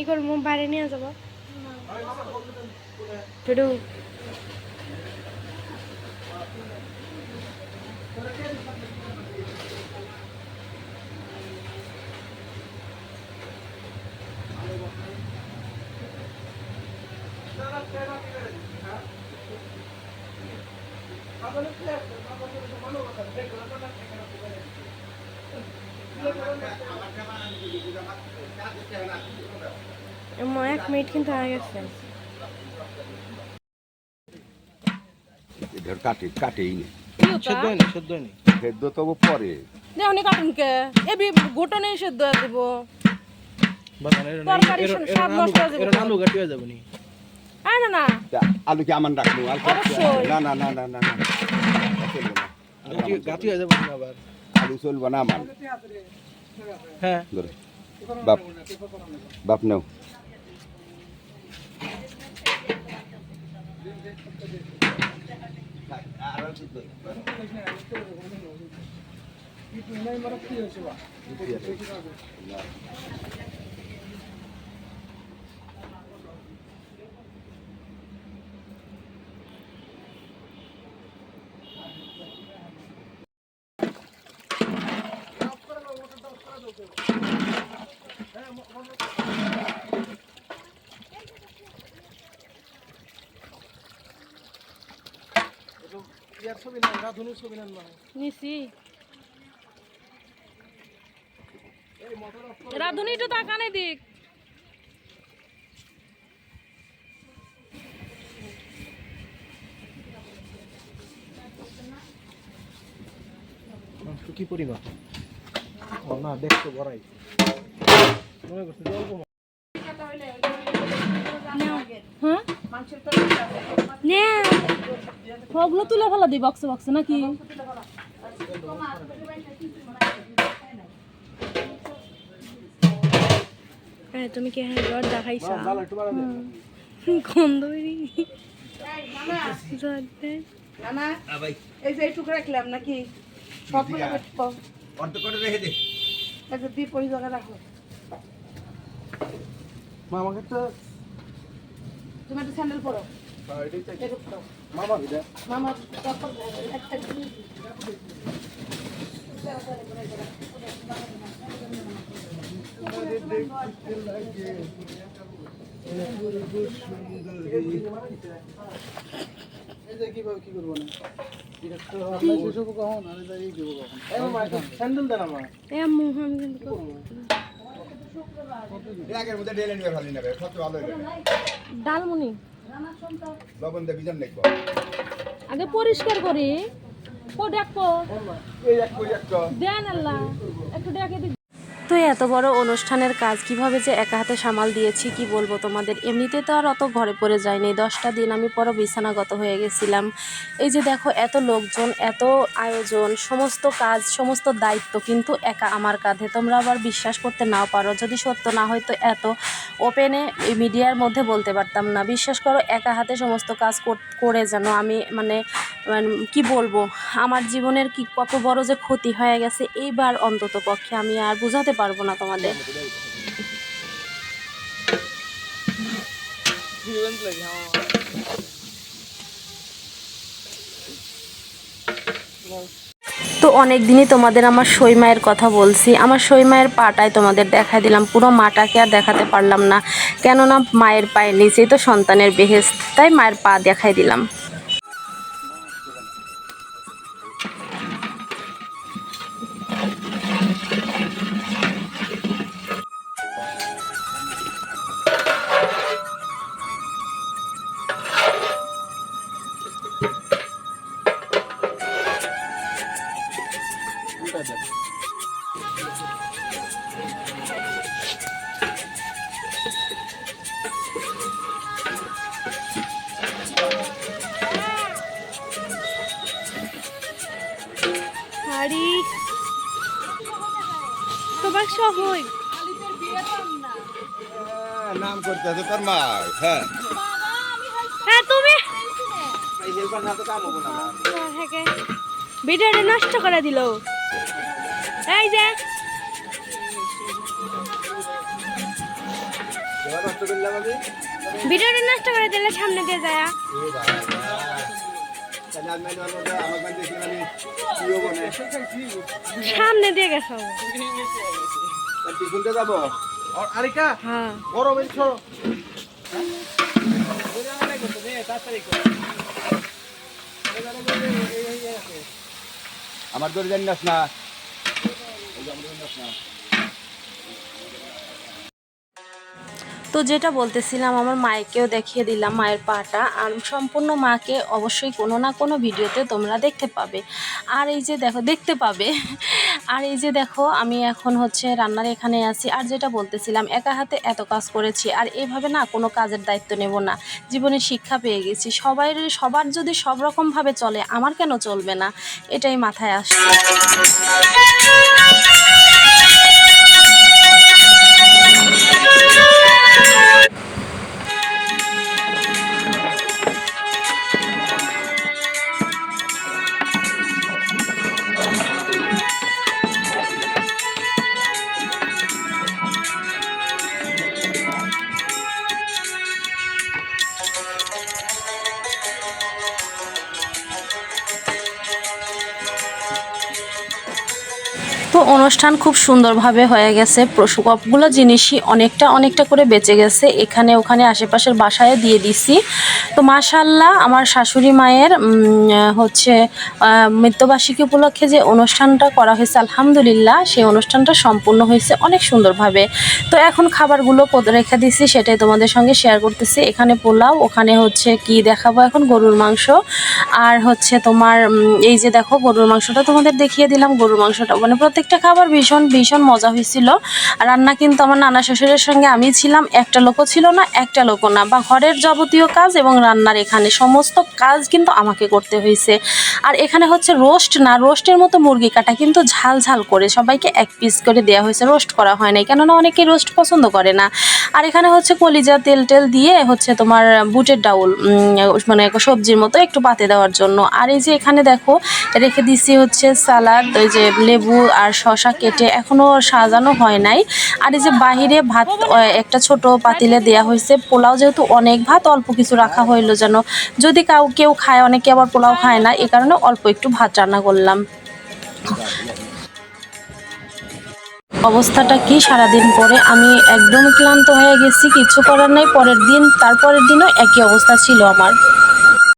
ই করবো বাইরে নিয়ে যাবো টুডু এক মিনিট কিন্তু হয়ে গেছে কাটে কাটেই নেই সেদ্ধ তবু পরে দেখুন কাটুন কে এবি গোটনে সেদ্ধ দেব তরকারি সব নষ্ট হয়ে যাবে আলু গাটি হয়ে যাবে নি আয় না না আলু কি আমার রাখবো অবশ্যই। না না না না না না চলবে না গাটি হয়ে যাবে না আবার আলু চলবে না আমার হ্যাঁ ধরো বাপ বাপ নাও নিছি রাধুনি তো তাকানে দিক কি পরিমাণ না দেখতে বড়াই মনে করছে অল্প হ্যাঁ নে ওগুলো তুলে ফেলা দিই বক্সে বক্সে নাকি হ্যাঁ তুমি কি হ্যাঁ রড দেখাইছ গন্ধ বেরি না এই যে এইটুকু রাখলাম নাকি সব অর্ধ করে রেখে দে একটা দিয়ে পরি জায়গা রাখো মা আমাকে তো তুমি একটা স্যান্ডেল পরো মামা দিদা মামা একটা কিভাবে কি করবো না স্যান্ডেল দেন আমার আগের মধ্যে ঢেলে নিয়ে ভালো নেবে কত ভালো হবে ডালমুনি লবণ দিয়ে বিজান দেখবো আগে পরিষ্কার করি কো দেখবো এই এক দেন আল্লাহ একটু ডেকে দি তো এত বড় অনুষ্ঠানের কাজ কিভাবে যে একা হাতে সামাল দিয়েছি কি বলবো তোমাদের। এমনিতে তো আর অত ঘরে পড়ে যায়নি, 10টা দিন আমি পুরো বিছানাগত হয়ে গেছিলাম। এই যে দেখো এত লোকজন, এত আয়োজন, সমস্ত কাজ, সমস্ত দায়িত্ব কিন্তু একা আমার কাঁধে। তোমরা আবার বিশ্বাস করতে নাও পারো, যদি সত্য না হয়তো এত ওপেনে মিডিয়ার মধ্যে বলতে পারতাম না। বিশ্বাস করো একা হাতে সমস্ত কাজ করে যেন আমি মানে কি বলবো, আমার জীবনের কি কত বড় যে ক্ষতি হয়ে গেছে এইবার অন্তত পক্ষে আমি আর বোঝাতে পারবো না তোমাদের। তো অনেক দিনই তোমাদের আমার সই মায়ের কথা বলছি, আমার সই মায়ের পাটায় তোমাদের দেখাই দিলাম, পুরো মাটাকে আর দেখাতে পারলাম না, কেননা মায়ের পায়ের নিচেই তো সন্তানের বেহেশত, তাই মায়ের পা দেখাই দিলাম। হাড়ি তোমার সহই নাম করতে আছে তোর মা। হ্যাঁ হ্যাঁ তুমি ভিডিওটা নষ্ট করে দিল। এই যে ভিডিওটা নষ্ট করে দিলে সামনে দিয়ে যায়। সামনে দিয়ে গেছো যাবো আরিকা হ্যাঁ গরম এই ছড়ো আমার দড়ি জানিস না তো যেটা বলতেছিলাম, আমার মায়েকেও দেখিয়ে দিলাম মায়ের পাটা। আর সম্পূর্ণ মাকে অবশ্যই কোনো না কোনো ভিডিওতে তোমরা দেখতে পাবে। আর এই যে দেখো দেখতে পাবে। আর এই যে দেখো আমি এখন হচ্ছে রান্নার এখানে আছি। আর যেটা বলতেছিলাম, একা হাতে এত কাজ করেছি আর এইভাবে না কোনো কাজের দায়িত্ব নেব না। জীবনে শিক্ষা পেয়ে গেছি, সবার যদি সব রকমভাবে চলে, আমার কেন চলবে না, এটাই মাথায় আসছে। তো অনুষ্ঠান খুব সুন্দরভাবে হয়ে গেছে। সবগুলো জিনিসই অনেকটা করে বেঁচে গেছে। এখানে ওখানে আশেপাশের বাসায় দিয়ে দিছি। তো মাশাআল্লাহ আমার শাশুড়ি মায়ের হচ্ছে মৃত্যুবার্ষিকী উপলক্ষে যে অনুষ্ঠানটা করা হয়েছে, আলহামদুলিল্লাহ সেই অনুষ্ঠানটা সম্পূর্ণ হয়েছে অনেক সুন্দরভাবে। তো এখন খাবারগুলো রেখে দিছি, সেটাই তোমাদের সঙ্গে শেয়ার করতেছি। এখানে পোলাও, ওখানে হচ্ছে কি দেখাবো এখন, গরুর মাংস। আর হচ্ছে তোমার এই যে দেখো গরুর মাংসটা তোমাদের দেখিয়ে দিলাম। গরুর মাংসটা মানে প্রত্যেকটা খাবার ভীষণ মজা হয়েছিল। রান্না কিন্তু আমার নানা শ্বশুরের সঙ্গে আমি ছিলাম, একটা লোকও ছিল না, একটা লোকও না, বা ঘরের যাবতীয় কাজ এবং রান্নার এখানে সমস্ত কাজ কিন্তু আমাকে করতে হয়েছে। আর এখানে হচ্ছে রোস্ট না, রোস্টের মতো মুরগি কাটা কিন্তু ঝাল করে সবাইকে এক পিস করে দেওয়া হয়েছে, রোস্ট করা হয় নাই, কেননা অনেকেই রোস্ট পছন্দ করে না। আর এখানে হচ্ছে কলিজা তেল দিয়ে হচ্ছে তোমার বুটের ডাউল, মানে সবজির মতো একটু পাতে দেওয়ার জন্য। আর এই যে এখানে দেখো রেখে দিছি হচ্ছে সালাদ, ওই যে লেবু আর শসা কেটে, এখনো সাজানো হয় নাই। আর এই যে বাহিরে ভাত একটা ছোট পাতিলে দেয়া হয়েছে। পোলাও যেহেতু অনেক ভাত, অল্প কিছু রাখা হইলো যেন যদি কেউ খায়, অনেকে আবার পোলাও খায় না, এ কারণে অল্প একটু ভাত রান্না করলাম। অবস্থাটা কি, সারাদিন পরে আমি একদম ক্লান্ত হয়ে গেছি, কিছু করার নাই। তারপরের দিনও একই অবস্থা ছিল আমার।